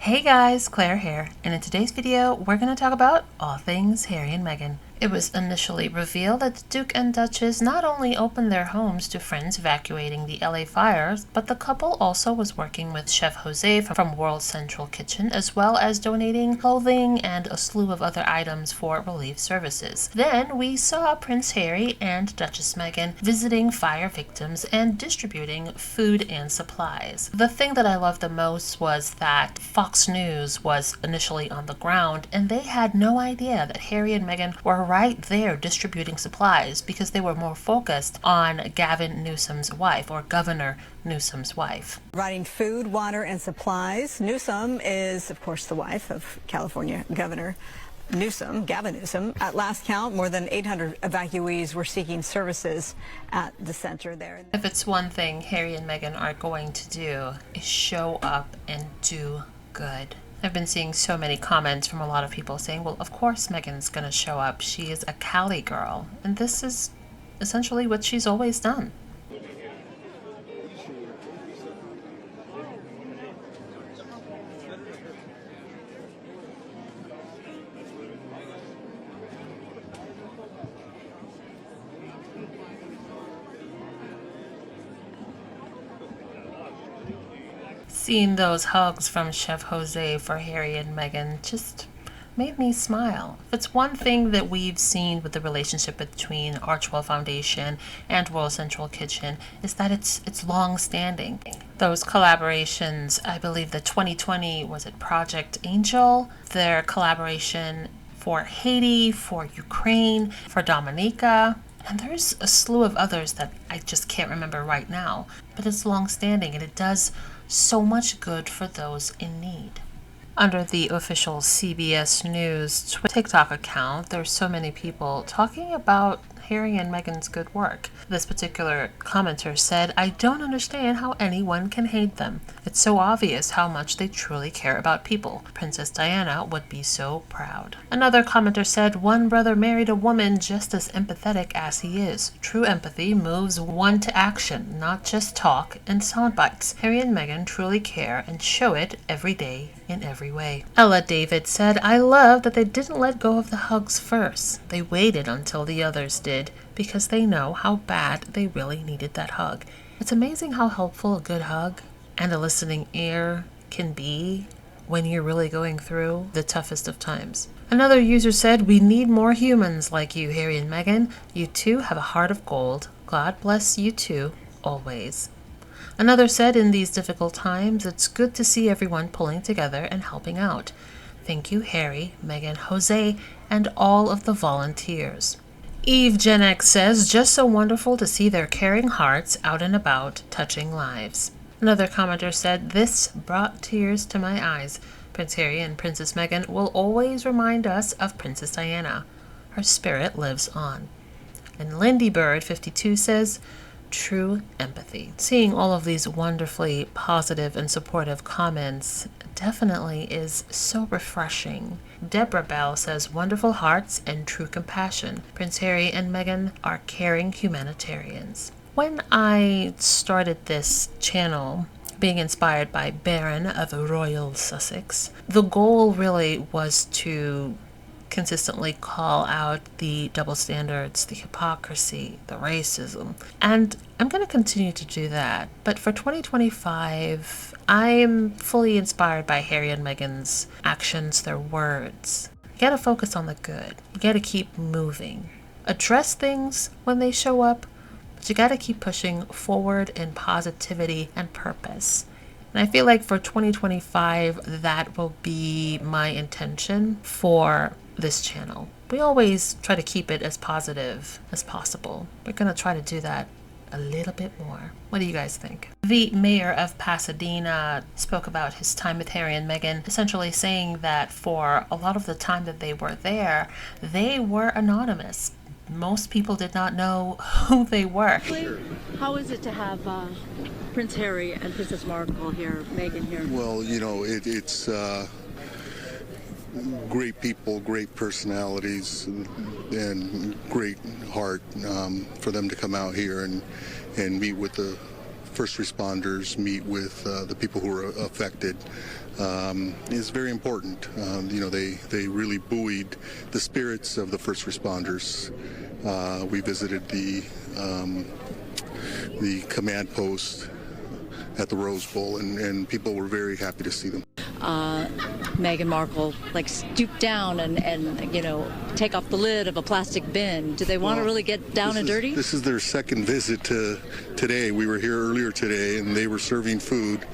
Hey guys, Claire here, and in today's video we're going to talk about all things Harry and Meghan. It was initially revealed that the Duke and Duchess not only opened their homes to friends evacuating the LA fires, but the couple also was working with Chef Jose from World Central Kitchen, as well as donating clothing and a slew of other items for relief services. Then we saw Prince Harry and Duchess Meghan visiting fire victims and distributing food and supplies. The thing that I loved the most was that Fox News was initially on the ground, and they had no idea that Harry and Meghan were right there distributing supplies because they were more focused on Gavin Newsom's wife, or Governor Newsom's wife. Providing food, water, and supplies. Newsom is, of course, the wife of California Governor Newsom, Gavin Newsom. At last count, more than 800 evacuees were seeking services at the center there. If it's one thing Harry and Meghan are going to do, is show up and do good. I've been seeing so many comments from a lot of people saying, well, of course Meghan's going to show up. She is a Cali girl. And this is essentially what she's always done. Seeing those hugs from Chef Jose for Harry and Meghan just made me smile. If it's one thing that we've seen with the relationship between Archwell Foundation and World Central Kitchen is that it's long-standing. Those collaborations, I believe the 2020, was it Project Angel? Their collaboration for Haiti, for Ukraine, for Dominica. And there's a slew of others that I just can't remember right now. But it's long-standing and it does so much good for those in need. Under the official CBS News TikTok account, there's so many people talking about Harry and Meghan's good work. This particular commenter said, "I don't understand how anyone can hate them. It's so obvious how much they truly care about people. Princess Diana would be so proud." Another commenter said, "One brother married a woman just as empathetic as he is. True empathy moves one to action, not just talk and sound bites. Harry and Meghan truly care and show it every day in every way." Ella David said, "I love that they didn't let go of the hugs first. They waited until the others did because they know how bad they really needed that hug. It's amazing how helpful a good hug and a listening ear can be when you're really going through the toughest of times." Another user said, "We need more humans like you, Harry and Meghan. You two have a heart of gold. God bless you two, always." Another said, "In these difficult times, it's good to see everyone pulling together and helping out. Thank you, Harry, Meghan, Jose, and all of the volunteers." Eve Gen X says, "Just so wonderful to see their caring hearts out and about, touching lives." Another commenter said, "This brought tears to my eyes. Prince Harry and Princess Meghan will always remind us of Princess Diana. Her spirit lives on." And Lindy Bird 52 says, "True empathy." Seeing all of these wonderfully positive and supportive comments definitely is so refreshing. Deborah Bell says, "Wonderful hearts and true compassion. Prince Harry and Meghan are caring humanitarians." When I started this channel, being inspired by Baron of Royal Sussex, the goal really was to consistently call out the double standards, the hypocrisy, the racism. And I'm going to continue to do that. But for 2025, I'm fully inspired by Harry and Meghan's actions, their words. You got to focus on the good. You got to keep moving. Address things when they show up, but you got to keep pushing forward in positivity and purpose. And I feel like for 2025, that will be my intention for this channel. We always try to keep it as positive as possible. We're going to try to do that a little bit more. What do you guys think? The mayor of Pasadena spoke about his time with Harry and Meghan, essentially saying that for a lot of the time that they were there, they were anonymous. Most people did not know who they were. How is it to have Prince Harry and Princess Markle here, Meghan here? Well, you know, it's great people, great personalities, and great heart for them to come out here and meet with the first responders, meet with the people who were affected. is very important. They really buoyed the spirits of the first responders. We visited the command post at the Rose Bowl, and people were very happy to see them. Meghan Markle stoop down and take off the lid of a plastic bin. Do they want to really get down and dirty? This is their second visit today. We were here earlier today, and they were serving food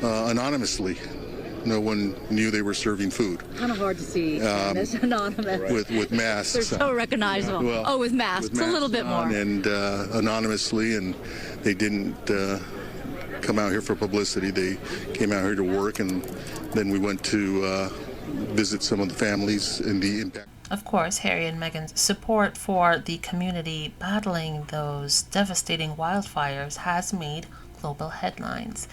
anonymously. No one knew they were serving food. Kind of hard to see. It's anonymous. With masks. They're so recognizable. With masks. With masks a little bit more. And anonymously, and they didn't come out here for publicity. They came out here to work, and then we went to visit some of the families in the impact. Of course, Harry and Meghan's support for the community battling those devastating wildfires has made global headlines.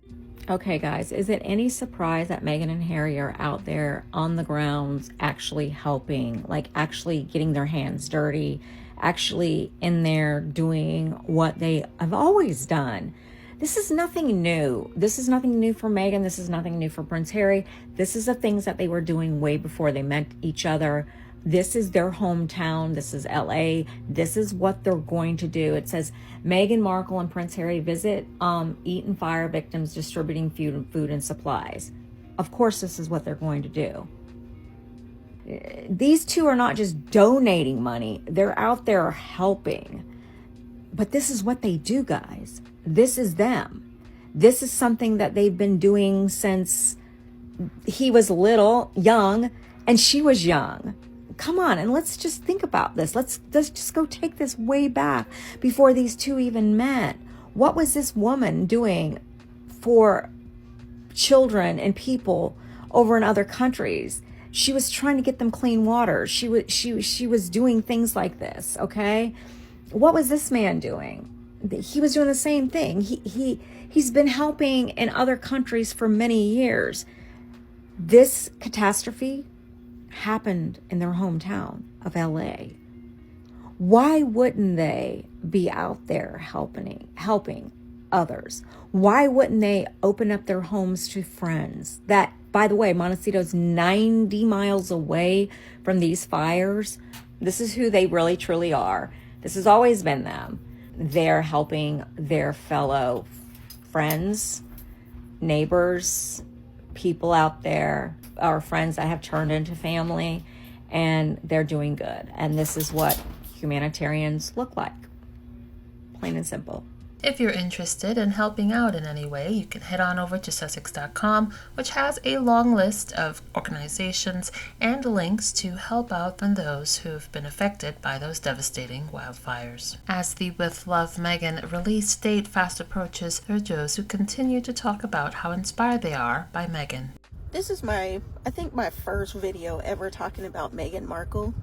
Okay, guys, is it any surprise that Meghan and Harry are out there on the grounds actually helping, actually getting their hands dirty, actually in there doing what they have always done? This is nothing new. This is nothing new for Meghan. This is nothing new for Prince Harry. This is the things that they were doing way before they met each other. This is their hometown. This is LA. This is what they're going to do. It says Meghan Markle and Prince Harry visit Eaton fire victims distributing food and supplies. Of course, this is what they're going to do. These two are not just donating money. They're out there helping. But this is what they do, guys. This is them. This is something that they've been doing since he was young, and she was young. Come on, and let's just think about this. Let's just go take this way back before these two even met. What was this woman doing for children and people over in other countries? She was trying to get them clean water. She was doing things like this, okay? What was this man doing? He was doing the same thing. He's been helping in other countries for many years. This catastrophe happened in their hometown of LA. Why wouldn't they be out there helping others? Why wouldn't they open up their homes to friends? That, by the way, Montecito's 90 miles away from these fires. This is who they really truly are. This has always been them. They're helping their fellow friends, neighbors, people out there, our friends that have turned into family, and they're doing good. And this is what humanitarians look like, plain and simple. If you're interested in helping out in any way, you can head on over to Sussex.com, which has a long list of organizations and links to help out on those who've been affected by those devastating wildfires. As the With Love Meghan release date fast approaches, there are those who continue to talk about how inspired they are by Meghan. This is I think my first video ever talking about Meghan Markle.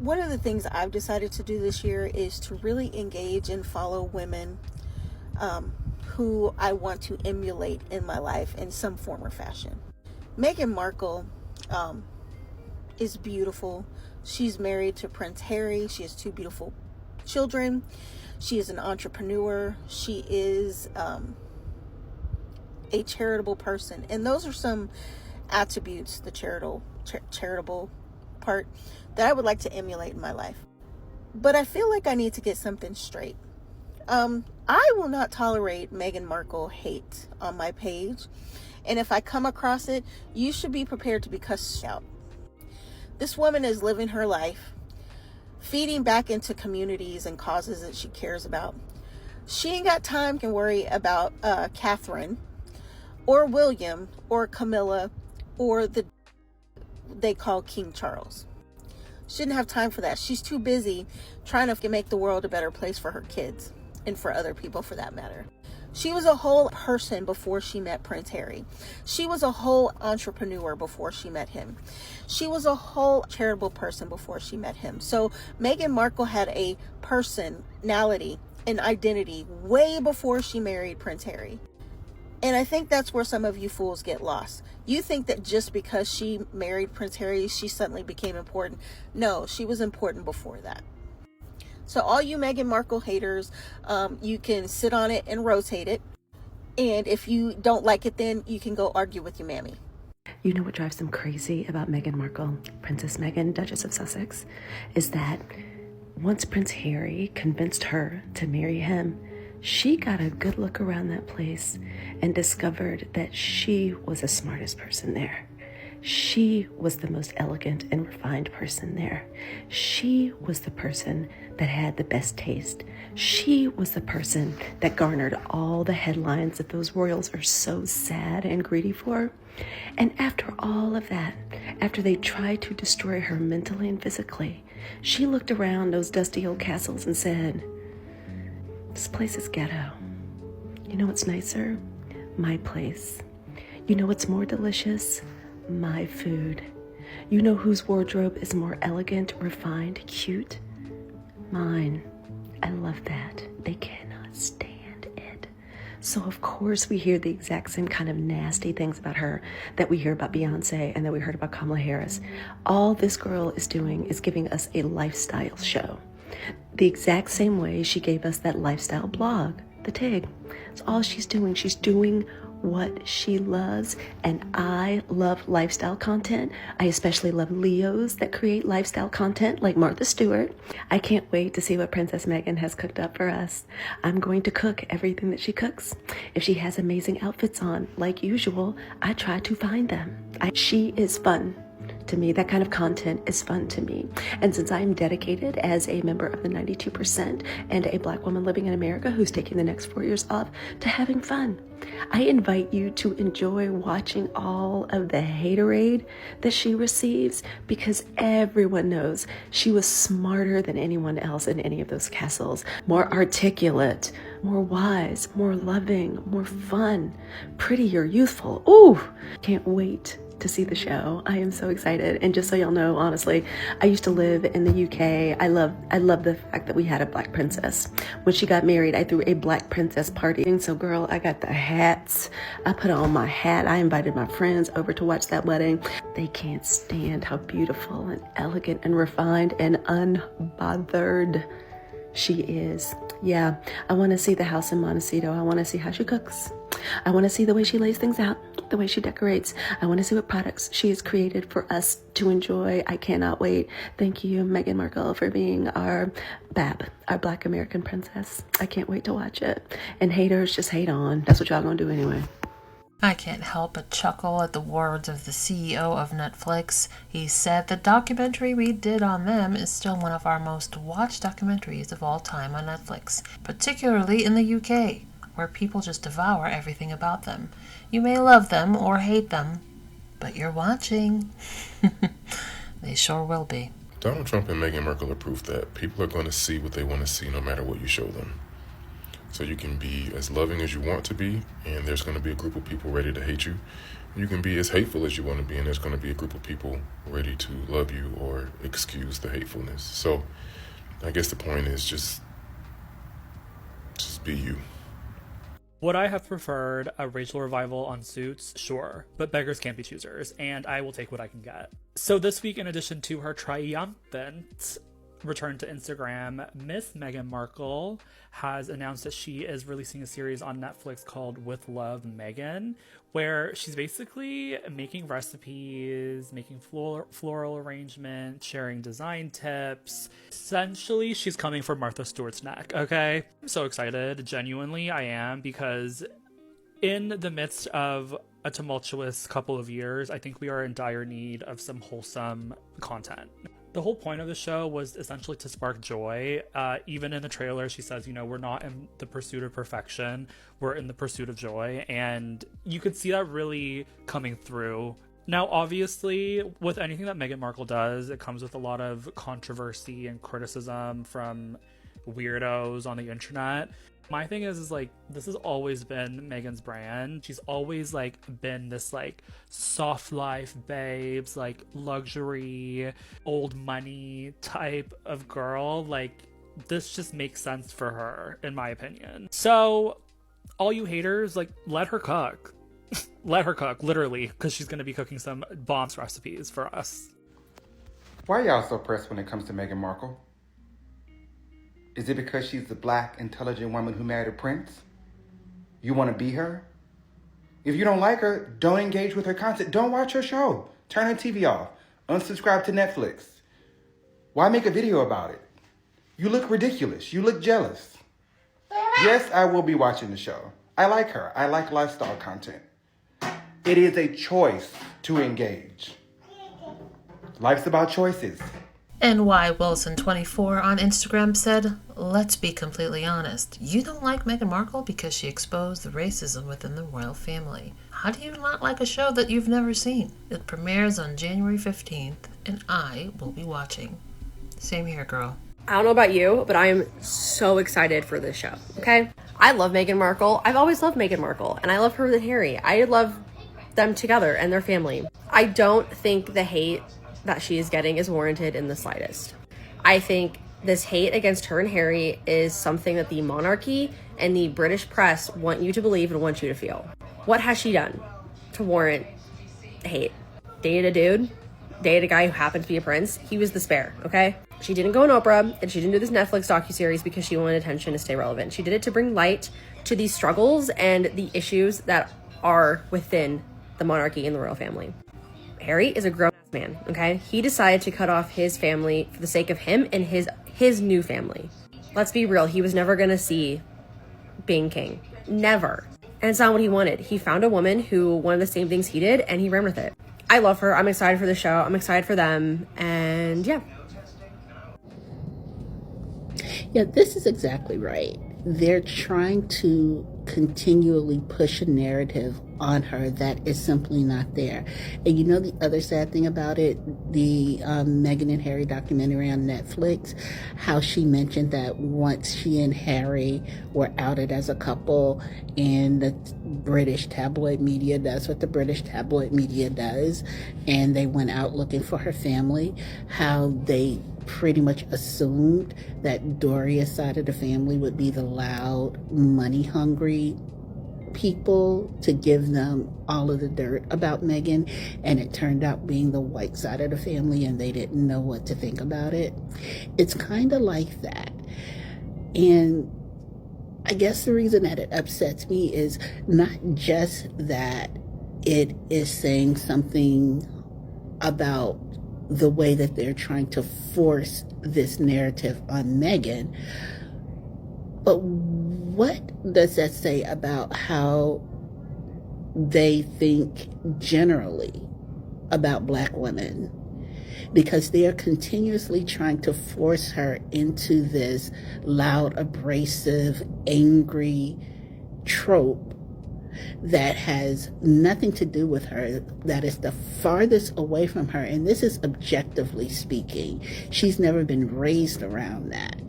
One of the things I've decided to do this year is to really engage and follow women who I want to emulate in my life in some form or fashion. Meghan Markle is beautiful. She's married to Prince Harry. She has two beautiful children. She is an entrepreneur. She is a charitable person. And those are some attributes, the charitable part, that I would like to emulate in my life. But I feel like I need to get something straight. I will not tolerate Meghan Markle hate on my page. And if I come across it, you should be prepared to be cussed out. This woman is living her life, feeding back into communities and causes that she cares about. She ain't got time to worry about Catherine or William or Camilla or they call King Charles. She didn't have time for that. She's too busy trying to make the world a better place for her kids and for other people for that matter. She was a whole person before she met Prince Harry. She was a whole entrepreneur before she met him. She was a whole charitable person before she met him. So Meghan Markle had a personality and identity way before she married Prince Harry. And I think that's where some of you fools get lost. You think that just because she married Prince Harry, she suddenly became important. No, she was important before that. So all you Meghan Markle haters, you can sit on it and rotate it. And if you don't like it, then you can go argue with your mammy. You know what drives them crazy about Meghan Markle, Princess Meghan, Duchess of Sussex, is that once Prince Harry convinced her to marry him, she got a good look around that place and discovered that she was the smartest person there. She was the most elegant and refined person there. She was the person that had the best taste. She was the person that garnered all the headlines that those royals are so sad and greedy for. And after all of that, after they tried to destroy her mentally and physically, she looked around those dusty old castles and said, "This place is ghetto. You know what's nicer? My place. You know what's more delicious? My food. You know whose wardrobe is more elegant, refined, cute? Mine. I love that. They cannot stand it." So of course we hear the exact same kind of nasty things about her that we hear about Beyonce and that we heard about Kamala Harris. All this girl is doing is giving us a lifestyle show. The exact same way she gave us that lifestyle blog, The Tig. That's all she's doing. She's doing what she loves, and I love lifestyle content. I especially love Leos that create lifestyle content like Martha Stewart. I can't wait to see what Princess Meghan has cooked up for us. I'm going to cook everything that she cooks. If she has amazing outfits on, like usual, I try to find them. She is fun to me. That kind of content is fun to me. And since I'm dedicated as a member of the 92% and a Black woman living in America who's taking the next 4 years off to having fun, I invite you to enjoy watching all of the haterade that she receives, because everyone knows she was smarter than anyone else in any of those castles, more articulate, more wise, more loving, more fun, prettier, youthful. Ooh, can't wait to see the show. I am so excited. And just so y'all know, honestly, I used to live in the UK. I love the fact that we had a Black princess. When she got married, I threw a Black princess party. And so girl, I got the hats. I put on my hat. I invited my friends over to watch that wedding. They can't stand how beautiful and elegant and refined and unbothered she is. Yeah, I want to see the house in Montecito. I want to see how she cooks. I want to see the way she lays things out, the way she decorates. I want to see what products she has created for us to enjoy. I cannot wait. Thank you, Meghan Markle, for being our BAP, our Black American princess. I can't wait to watch it. And haters, just hate on. That's what y'all gonna do anyway. I can't help but chuckle at the words of the CEO of Netflix. He said the documentary we did on them is still one of our most watched documentaries of all time on Netflix, particularly in the UK, where people just devour everything about them. You may love them or hate them, but you're watching. They sure will be. Donald Trump and Meghan Markle are proof that people are going to see what they want to see no matter what you show them. So you can be as loving as you want to be, and there's going to be a group of people ready to hate you. You can be as hateful as you want to be, and there's going to be a group of people ready to love you or excuse the hatefulness. So I guess the point is just be you. Would I have preferred a Rachel revival on Suits? Sure, but beggars can't be choosers, and I will take what I can get. So this week, in addition to her triumphant return to Instagram, Miss Meghan Markle has announced that she is releasing a series on Netflix called With Love, Meghan, where she's basically making recipes, making floral arrangements, sharing design tips. Essentially, she's coming for Martha Stewart's neck, okay? I'm so excited, genuinely I am, because in the midst of a tumultuous couple of years, I think we are in dire need of some wholesome content. The whole point of the show was essentially to spark joy. Even in the trailer, she says, we're not in the pursuit of perfection, we're in the pursuit of joy. And you could see that really coming through. Now, obviously, with anything that Meghan Markle does, it comes with a lot of controversy and criticism from weirdos on the internet. My thing is this has always been Meghan's brand. She's always been this soft life babes, luxury, old money type of girl. This just makes sense for her, in my opinion. So all you haters, let her cook. Let her cook, literally, because she's going to be cooking some bombs recipes for us. Why are y'all so pressed when it comes to Meghan Markle? Is it because she's the Black, intelligent woman who married a prince? You want to be her? If you don't like her, don't engage with her content. Don't watch her show. Turn her TV off. Unsubscribe to Netflix. Why make a video about it? You look ridiculous. You look jealous. Yes, I will be watching the show. I like her. I like lifestyle content. It is a choice to engage. Life's about choices. And why Wilson24 on Instagram said, let's be completely honest. You don't like Meghan Markle because she exposed the racism within the royal family. How do you not like a show that you've never seen? It premieres on January 15th, and I will be watching. Same here, girl. I don't know about you, but I am so excited for this show, okay? I love Meghan Markle. I've always loved Meghan Markle, and I love her and Harry. I love them together and their family. I don't think the hate that she is getting is warranted in the slightest. I think this hate against her and Harry is something that the monarchy and the British press want you to believe and want you to feel. What has she done to warrant hate? Dated a dude, dated a guy who happened to be a prince. He was the spare, okay? She didn't go on Oprah, and she didn't do this Netflix docuseries because she wanted attention to stay relevant. She did it to bring light to these struggles and the issues that are within the monarchy and the royal family. Harry is a grown-ass man, okay? He decided to cut off his family for the sake of him and his new family. Let's be real, he was never gonna see being king. Never. And it's not what he wanted. He found a woman who wanted the same things he did, and he ran with it. I love her. I'm excited for the show. I'm excited for them. And yeah. Yeah, this is exactly right. They're trying to continually push a narrative on her that is simply not there. And you know the other sad thing about it, the Meghan and Harry documentary on Netflix, how she mentioned that once she and Harry were outed as a couple, and the British tabloid media does what the British tabloid media does, and they went out looking for her family, how they pretty much assumed that Doria's side of the family would be the loud, money-hungry people to give them all of the dirt about Meghan, and it turned out being the white side of the family, and they didn't know what to think about it. It's kind of like that. And I guess the reason that it upsets me is not just that it is saying something about the way that they're trying to force this narrative on Meghan, but what does that say about how they think generally about Black women? Because they are continuously trying to force her into this loud, abrasive, angry trope that has nothing to do with her, that is the farthest away from her. And this is objectively speaking. She's never been raised around that.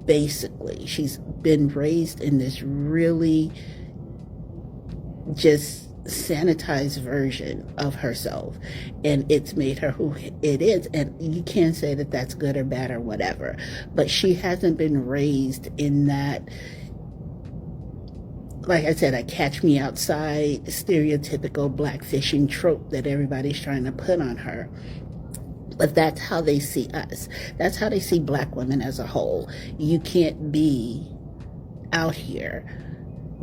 Basically, she's been raised in this really just sanitized version of herself, and it's made her who it is. And you can't say that that's good or bad or whatever, but she hasn't been raised in that, like I said, a catch me outside stereotypical Black fishing trope that everybody's trying to put on her. But that's how they see us. That's how they see Black women as a whole. You can't be out here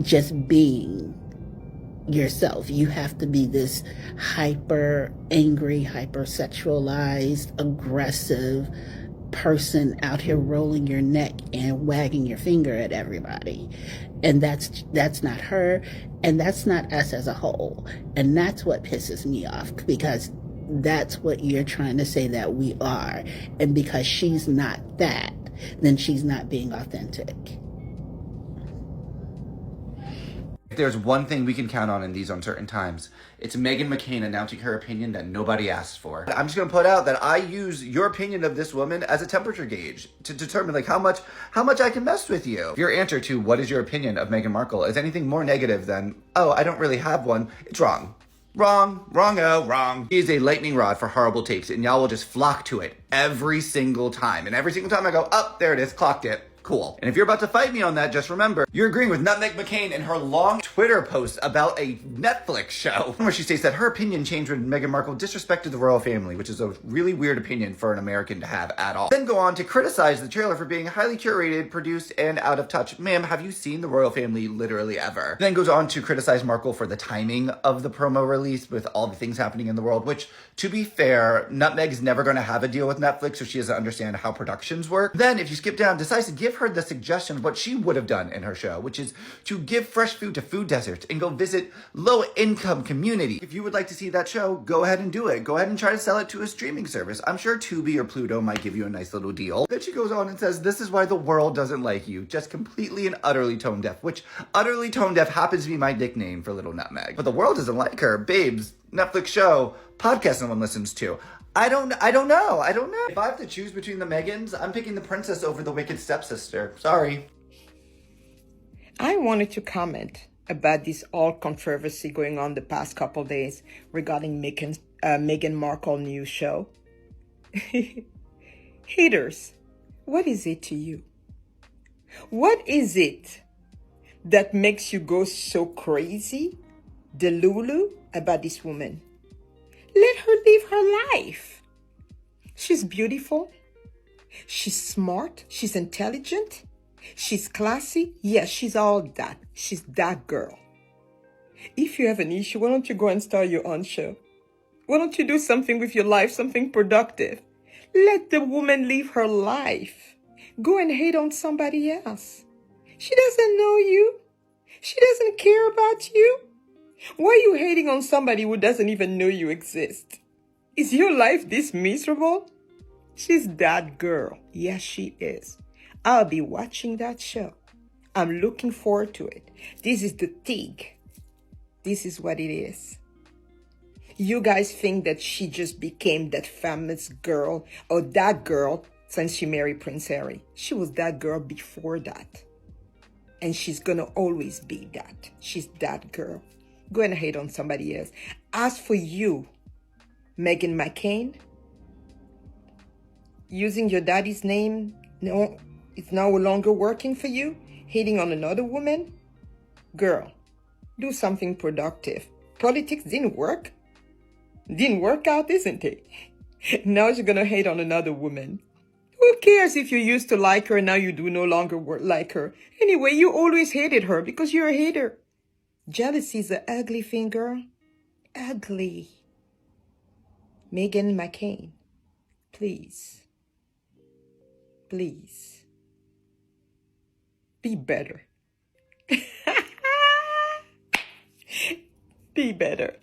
just being yourself. You have to be this hyper angry, hypersexualized, aggressive person out here rolling your neck and wagging your finger at everybody. And that's not her, and that's not us as a whole. And that's what pisses me off, because that's what you're trying to say that we are. And because she's not that, then she's not being authentic. If there's one thing we can count on in these uncertain times, it's Meghan McCain announcing her opinion that nobody asked for. I'm just going to put out that I use your opinion of this woman as a temperature gauge to determine like how much I can mess with you. If your answer to what is your opinion of Meghan Markle is anything more negative than, oh, I don't really have one, it's wrong. Wrong, wrong-o, wrong. He is a lightning rod for horrible takes, and y'all will just flock to it every single time. And every single time I go, oh, there it is, clocked it. Cool. And if you're about to fight me on that, just remember, you're agreeing with Nutmeg McCain in her long Twitter post about a Netflix show, where she states that her opinion changed when Meghan Markle disrespected the royal family, which is a really weird opinion for an American to have at all. Then go on to criticize the trailer for being highly curated, produced, and out of touch. Ma'am, have you seen the royal family literally ever? Then goes on to criticize Markle for the timing of the promo release with all the things happening in the world, which, to be fair, Nutmeg's never going to have a deal with Netflix, so she doesn't understand how productions work. Then, if you skip down, decides to give her the suggestion of what she would have done in her show, which is to give fresh food to food deserts and go visit low-income community. If you would like to see that show, go ahead and do it. Go ahead and try to sell it to a streaming service. I'm sure Tubi or Pluto might give you a nice little deal. Then she goes on and says, this is why the world doesn't like you. Just completely and utterly tone deaf, which utterly tone deaf happens to be my nickname for Little Nutmeg. But the world doesn't like her. Babes, Netflix show, podcast no one listens to. I don't know. If I have to choose between the Meghans, I'm picking the princess over the wicked stepsister. Sorry. I wanted to comment about this all controversy going on the past couple days regarding Meghan Markle new show. Haters, what is it to you? What is it that makes you go so crazy, delulu, about this woman? Let her live her life. She's beautiful. She's smart. She's intelligent. She's classy. Yes, she's all that. She's that girl. If you have an issue, why don't you go and start your own show? Why don't you do something with your life, something productive? Let the woman live her life. Go and hate on somebody else. She doesn't know you. She doesn't care about you. Why are you hating on somebody who doesn't even know you exist? Is your life this miserable? She's that girl. Yes, she is. I'll be watching that show. I'm looking forward to it. This is the Tig. This is what it is. You guys think that she just became that famous girl or that girl since she married Prince Harry. She was that girl before that. And she's gonna always be that. She's that girl. Go and hate on somebody else. As for you, Meghan McCain, using your daddy's name, no, it's no longer working for you? Hating on another woman? Girl, do something productive. Politics didn't work. Didn't work out, isn't it? Now you're gonna hate on another woman. Who cares if you used to like her and now you do no longer like her? Anyway, you always hated her because you're a hater. Jealousy is an ugly thing, girl. Ugly. Meghan McCain, please. Please. Be better. Be better.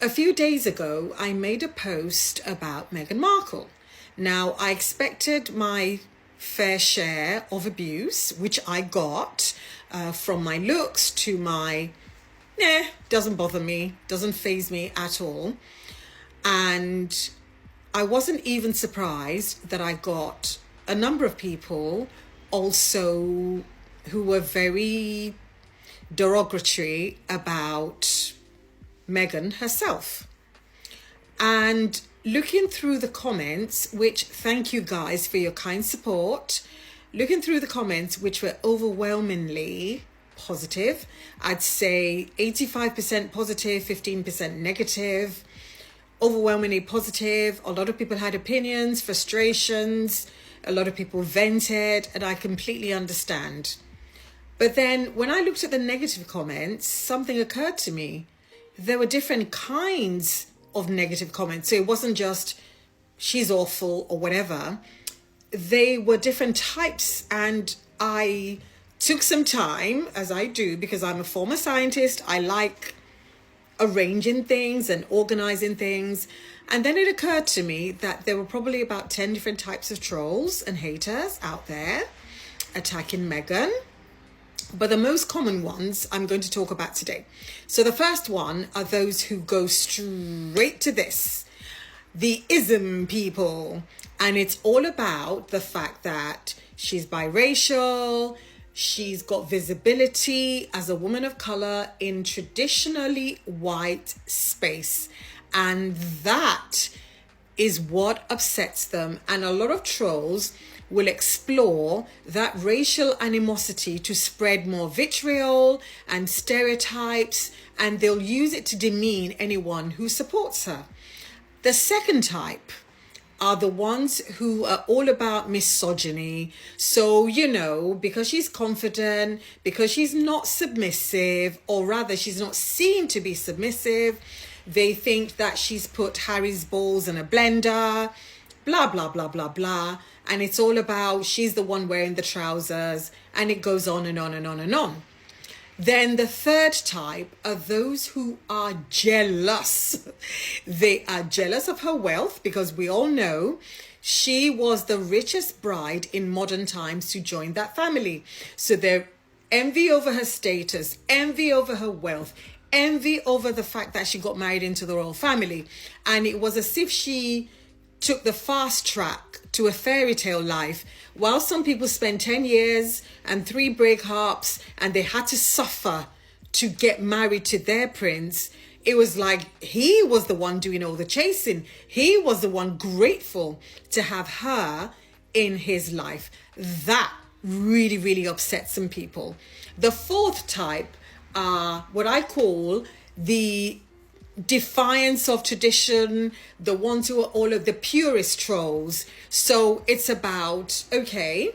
A few days ago, I made a post about Meghan Markle. Now, I expected my fair share of abuse, which I got, from my looks to my, doesn't bother me, doesn't faze me at all. And I wasn't even surprised that I got a number of people also who were very derogatory about Meghan herself. And looking through the comments, which thank you guys for your kind support, looking through the comments, which were overwhelmingly positive, I'd say 85% positive, 15% negative, overwhelmingly positive. A lot of people had opinions, frustrations, a lot of people vented, and I completely understand. But then when I looked at the negative comments, something occurred to me. There were different kinds of negative comments. So it wasn't just, she's awful or whatever. They were different types. And I took some time, as I do, because I'm a former scientist. I like arranging things and organizing things. And then it occurred to me that there were probably about 10 different types of trolls and haters out there attacking Meghan. But the most common ones I'm going to talk about today. So the first one are those who go straight to this. The ism people. And it's all about the fact that she's biracial. She's got visibility as a woman of color in traditionally white space. And that is what upsets them. And a lot of trolls will explore that racial animosity to spread more vitriol and stereotypes, and they'll use it to demean anyone who supports her. The second type are the ones who are all about misogyny. So, because she's confident, because she's not submissive, or rather she's not seen to be submissive, they think that she's put Harry's balls in a blender, blah, blah, blah, blah, blah. And it's all about she's the one wearing the trousers, and it goes on and on and on and on. Then the third type are those who are jealous. They are jealous of her wealth, because we all know she was the richest bride in modern times to join that family. So they're envy over her status, envy over her wealth, envy over the fact that she got married into the royal family. And it was as if she took the fast track to a fairy tale life, while some people spend 10 years and 3 breakups and they had to suffer to get married to their prince. It was like he was the one doing all the chasing. He was the one grateful to have her in his life. That really, really upsets some people. The fourth type are what I call the defiance of tradition, the ones who are all of the purist trolls. So it's about, okay,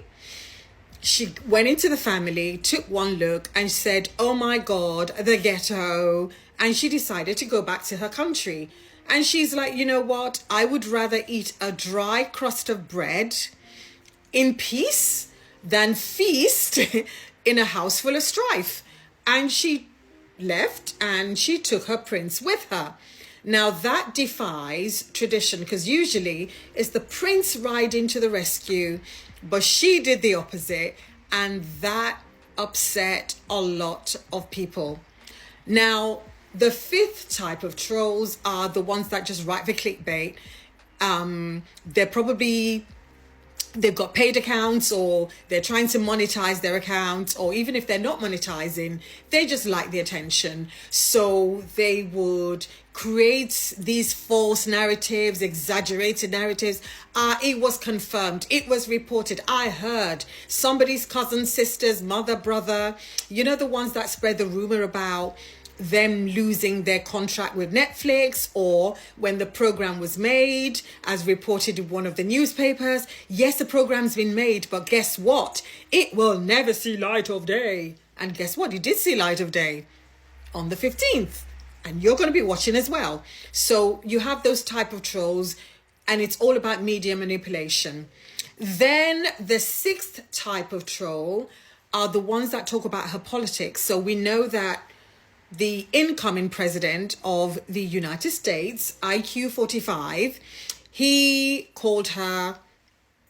she went into the family, took one look and said, oh my God, the ghetto. And she decided to go back to her country. And she's like, you know what? I would rather eat a dry crust of bread in peace than feast in a house full of strife. And she left and she took her prince with her. Now that defies tradition, because usually it's the prince riding to the rescue, but she did the opposite, and that upset a lot of people. Now the fifth type of trolls are the ones that just write the clickbait. They've got paid accounts, or they're trying to monetize their accounts, or even if they're not monetizing, they just like the attention. So they would create these false narratives, exaggerated narratives. It was confirmed, it was reported, I heard, somebody's cousin, sister's mother, brother, the ones that spread the rumor about them losing their contract with Netflix, or when the program was made, as reported in one of the newspapers. Yes, the program's been made, but guess what? It will never see light of day. And guess what? It did see light of day on the 15th. And you're going to be watching as well. So you have those type of trolls, and it's all about media manipulation. Then the sixth type of troll are the ones that talk about her politics. So we know that the incoming president of the United States, IQ 45, he called her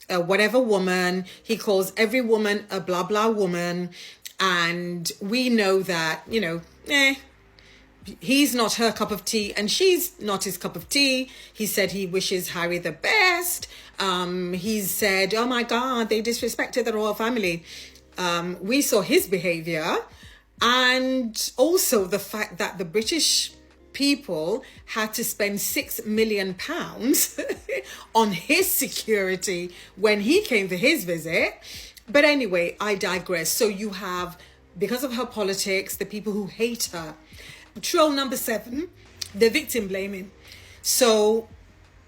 a whatever woman. He calls every woman a blah blah woman. And we know that, he's not her cup of tea and she's not his cup of tea. He said he wishes Harry the best. He said, oh my God, they disrespected the royal family. We saw his behavior. And also the fact that the British people had to spend £6 million on his security when he came for his visit. But anyway, I digress. So you have, because of her politics, the people who hate her. Troll number 7, the victim blaming. So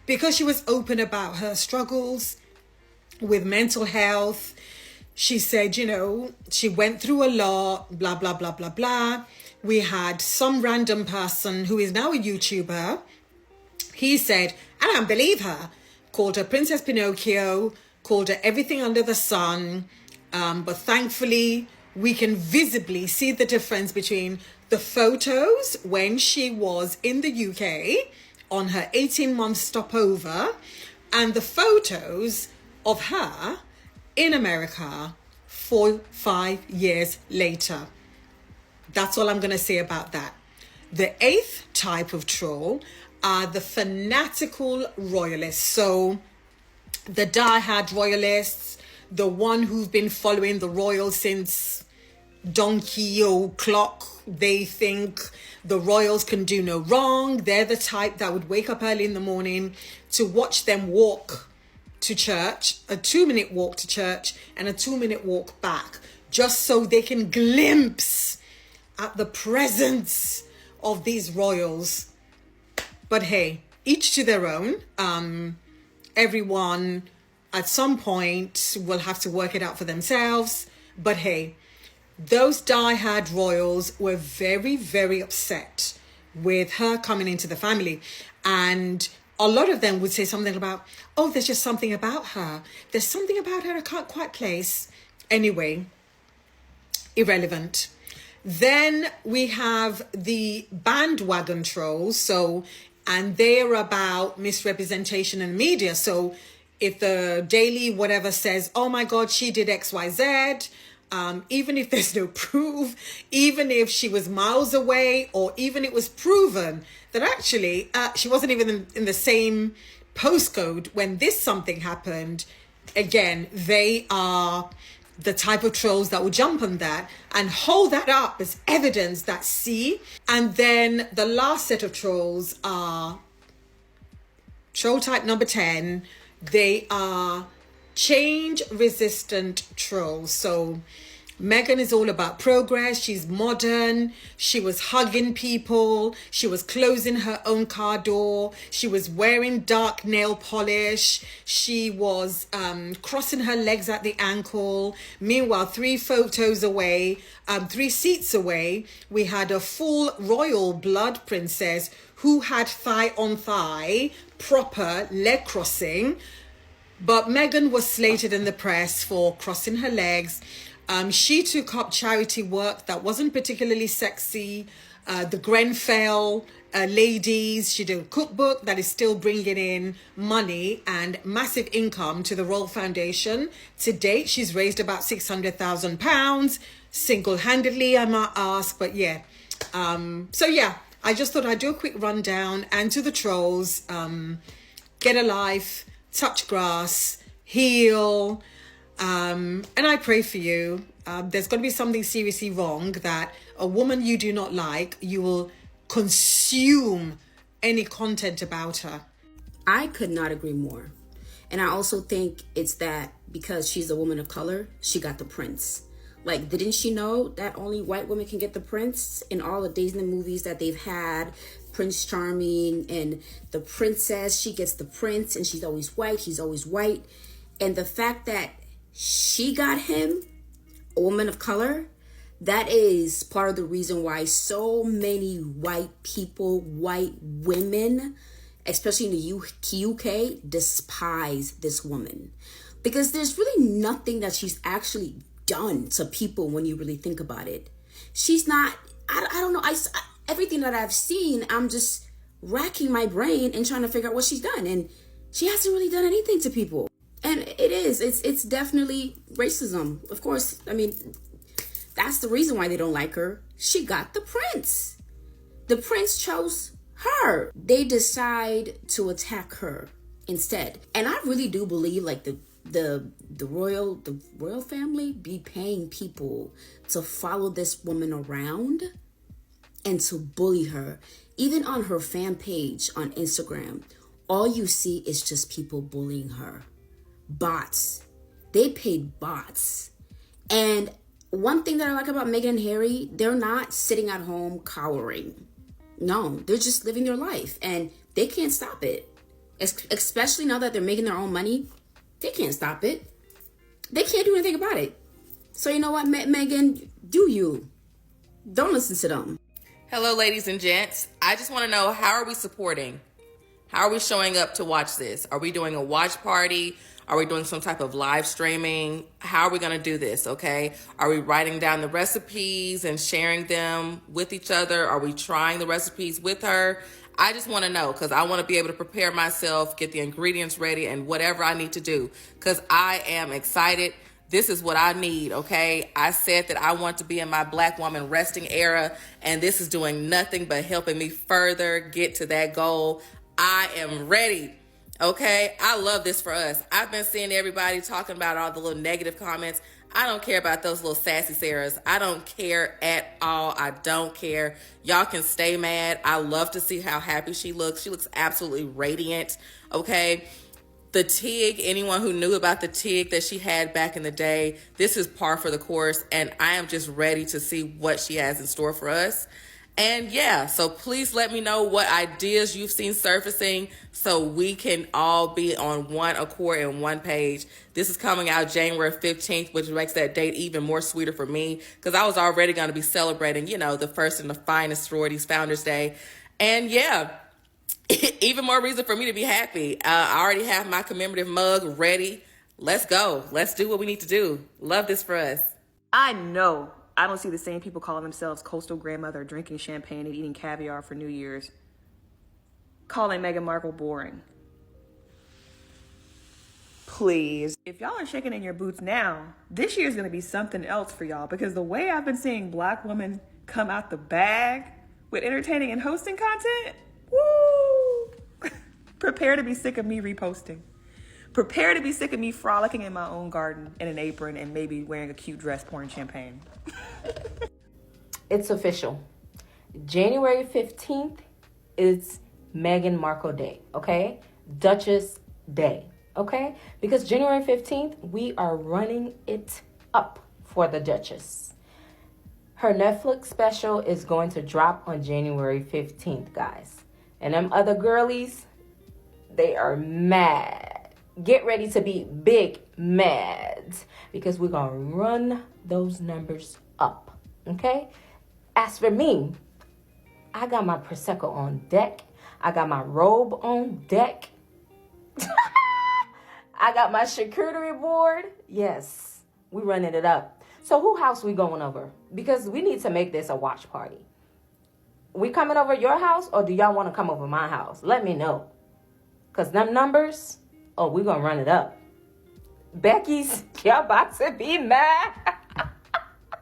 because she was open about her struggles with mental health, she said, she went through a lot, blah, blah, blah, blah, blah. We had some random person who is now a YouTuber. He said, I don't believe her. Called her Princess Pinocchio, called her everything under the sun. But thankfully, we can visibly see the difference between the photos when she was in the UK on her 18-month stopover and the photos of her in America 4-5 years later. That's all I'm going to say about that. The 8th type of troll are the fanatical royalists. So the die-hard royalists, the one who've been following the royals since donkey clock. They think the royals can do no wrong. They're the type that would wake up early in the morning to watch them walk to church, a 2-minute walk to church and a 2-minute walk back, just so they can glimpse at the presence of these royals. But hey, each to their own. Everyone at some point will have to work it out for themselves. But hey, those die-hard royals were very, very upset with her coming into the family. And a lot of them would say something about, oh, there's just something about her. There's something about her I can't quite place. Anyway, irrelevant. Then we have the bandwagon trolls. And they're about misrepresentation in media. So if the Daily whatever says, oh my God, she did XYZ, even if there's no proof, even if she was miles away, or even it was proven that actually she wasn't even in the same postcode when this something happened, again, they are the type of trolls that will jump on that and hold that up as evidence that see. And then the last set of trolls are troll type number 10. They are change resistant trolls. So Meghan is all about progress. She's modern. She was hugging people. She was closing her own car door. She was wearing dark nail polish. She was crossing her legs at the ankle. Meanwhile, 3 seats away, we had a full royal blood princess who had thigh on thigh, proper leg crossing. But Meghan was slated in the press for crossing her legs. She took up charity work that wasn't particularly sexy. The Grenfell ladies, she did a cookbook that is still bringing in money and massive income to the Royal Foundation. To date, she's raised about £600,000 single-handedly, I might ask. But yeah, I just thought I'd do a quick rundown. And to the trolls, get a life, touch grass, heal. And I pray for you. There's going to be something seriously wrong that a woman you do not like, you will consume any content about her. I could not agree more. And I also think it's that because she's a woman of color, she got the prince. Like, didn't she know that only white women can get the prince? In all the Disney movies that they've had, Prince Charming and the princess, she gets the prince and she's always white, he's always white. And the fact that she got him, a woman of color, that is part of the reason why so many white people, white women, especially in the UK, despise this woman. Because there's really nothing that she's actually done to people when you really think about it. She's not, I don't know, everything that I've seen, I'm just racking my brain and trying to figure out what she's done. And she hasn't really done anything to people. And it's definitely racism. Of course, I mean, that's the reason why they don't like her. She got the prince. The prince chose her. They decide to attack her instead. And I really do believe like the royal family be paying people to follow this woman around and to bully her. Even on her fan page on Instagram, all you see is just people bullying her. Bots. They paid bots. And one thing that I like about Meghan and Harry, they're not sitting at home cowering. No, they're just living their life and they can't stop it. Especially now that they're making their own money, they can't stop it. They can't do anything about it. So you know what, Meghan, do you. Don't listen to them. Hello, ladies and gents. I just want to know, how are we supporting? How are we showing up to watch this? Are we doing a watch party? Are we doing some type of live streaming? How are we going to do this, okay? Are we writing down the recipes and sharing them with each other? Are we trying the recipes with her? I just want to know because I want to be able to prepare myself, get the ingredients ready, and whatever I need to do because I am excited. This is what I need, okay? I said that I want to be in my Black woman resting era, and this is doing nothing but helping me further get to that goal. I am ready. Okay, I love this for us. I've been seeing everybody talking about all the little negative comments. I don't care about those little sassy Sarahs. I don't care at all. I don't care. Y'all can stay mad. I love to see how happy she looks. She looks absolutely radiant, okay? The Tig, anyone who knew about the Tig that she had back in the day, this is par for the course, and I am just ready to see what she has in store for us. And yeah, so please let me know what ideas you've seen surfacing so we can all be on one accord and one page. This is coming out January 15th, which makes that date even more sweeter for me because I was already going to be celebrating, the first and the finest sororities Founders Day. And yeah, even more reason for me to be happy. I already have my commemorative mug ready. Let's go. Let's do what we need to do. Love this for us. I know I don't see the same people calling themselves coastal grandmother, drinking champagne and eating caviar for New Year's, calling Meghan Markle boring. Please. If y'all are shaking in your boots now, this year's gonna be something else for y'all because the way I've been seeing Black women come out the bag with entertaining and hosting content, woo! Prepare to be sick of me reposting. Prepare to be sick of me frolicking in my own garden in an apron and maybe wearing a cute dress pouring champagne. It's official. January 15th is Meghan Markle Day, okay? Duchess Day, okay? Because January 15th, we are running it up for the Duchess. Her Netflix special is going to drop on January 15th, guys. And them other girlies, they are mad. Get ready to be big mad because we're going to run those numbers up, okay? As for me, I got my Prosecco on deck. I got my robe on deck. I got my charcuterie board. Yes, we running it up. So who house we going over? Because we need to make this a watch party. We coming over your house or do y'all want to come over my house? Let me know. Because them numbers, oh, we going to run it up. Becky's, y'all about to be mad.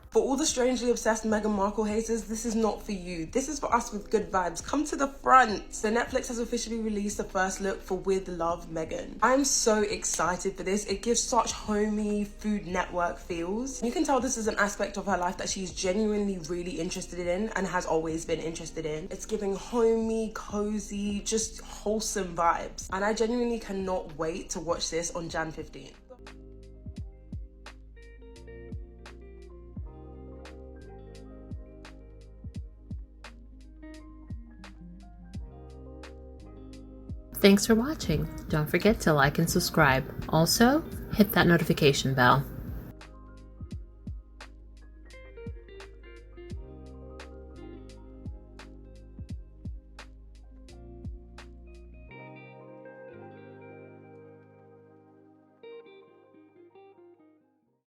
For all the strangely obsessed Meghan Markle haters, this is not for you. This is for us with good vibes. Come to the front. So Netflix has officially released the first look for With Love Meghan. I'm so excited for this. It gives such homey Food Network feels. You can tell this is an aspect of her life that she's genuinely really interested in and has always been interested in. It's giving homey, cozy, just wholesome vibes. And I genuinely cannot wait to watch this on Jan 15th. Thanks for watching. Don't forget to like and subscribe. Also, hit that notification bell.